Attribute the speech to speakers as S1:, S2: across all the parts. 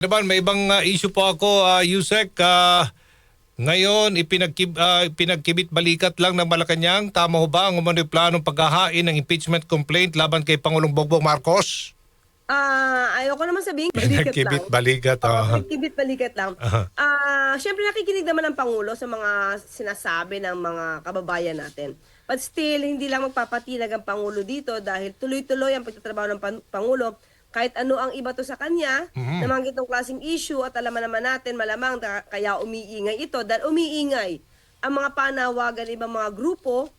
S1: Naman, may ibang issue po ako, Yusek. Ngayon, pinagkibit balikat lang ng Malacanang. Tama ho ba ang umano'y planong paghahain ng impeachment complaint laban kay Pangulong Bongbong Marcos?
S2: Ayoko naman sabihin balikat lang.
S1: Pinagkibit balikat.
S2: Oo, pinagkibit balikat lang.
S1: Aha.
S2: Syempre nakikinig naman ang Pangulo sa mga sinasabi ng mga kababayan natin. But still, hindi lang magpapatinag ang Pangulo dito dahil tuloy-tuloy ang pagtatrabaho ng Pangulo. Kahit ano ang iba to sa kanya, na mga itong klaseng issue at alam naman natin malamang kaya umiingay ito dahil umiingay ang mga panawagan ng ibang mga grupo,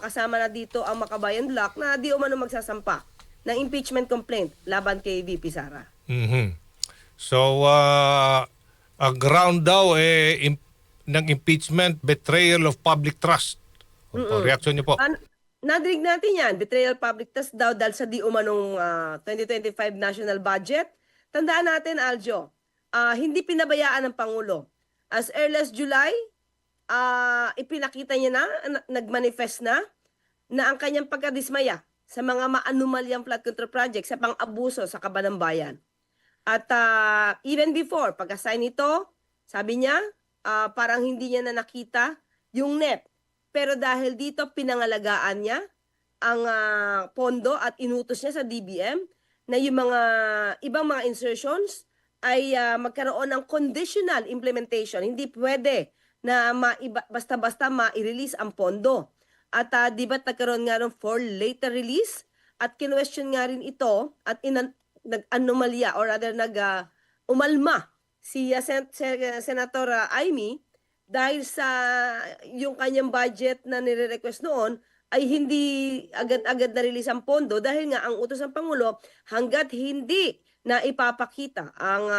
S2: kasama na dito ang Makabayan Bloc na di umano magsasampa ng impeachment complaint laban kay VP Sara.
S1: So, ang ground daw ng impeachment, betrayal of public trust. Opo, reaksyon niyo po.
S2: Nadinig natin yan, betrayal public trust daw dahil sa di umanong 2025 national budget. Tandaan natin, Aljo, hindi pinabayaan ng Pangulo. As early as July, ipinakita niya nagmanifest na ang kanyang pagkadismaya sa mga maanumalyang flood control project sa pang-abuso sa Kaban ng Bayan. At even before, pag-assign nito, sabi niya, parang hindi niya na nakita yung net. Pero dahil dito pinangalagaan niya ang pondo at inutos niya sa DBM na yung mga ibang mga insertions ay magkaroon ng conditional implementation. Hindi pwede na basta-basta ma-release ang pondo. At di ba't nagkaroon nga for later release at kinwestiyon nga rin ito at nag-anomalya or rather umalma si Senator Amy dahil sa yung kanyang budget na nire-request noon ay hindi agad-agad na-release ang pondo dahil nga ang utos ng Pangulo hanggat hindi na ipapakita ang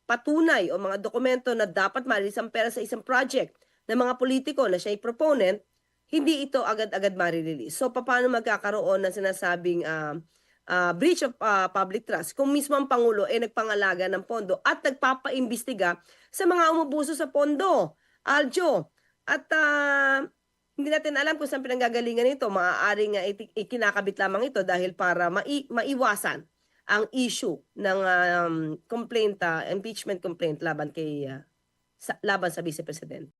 S2: patunay o mga dokumento na dapat ma-release ang pera sa isang project ng mga politiko na siya ay proponent, hindi ito agad-agad ma-release. So paano magkakaroon ng sinasabing breach of public trust kung mismo ang Pangulo ay nagpangalaga ng pondo at nagpapaimbestiga sa mga umubuso sa pondo? Aljo, at hindi natin alam kung saan pinanggagalingan ito. Maaaring ikinakabit lamang ito dahil para maiwasan ang issue ng impeachment complaint laban sa Vice President.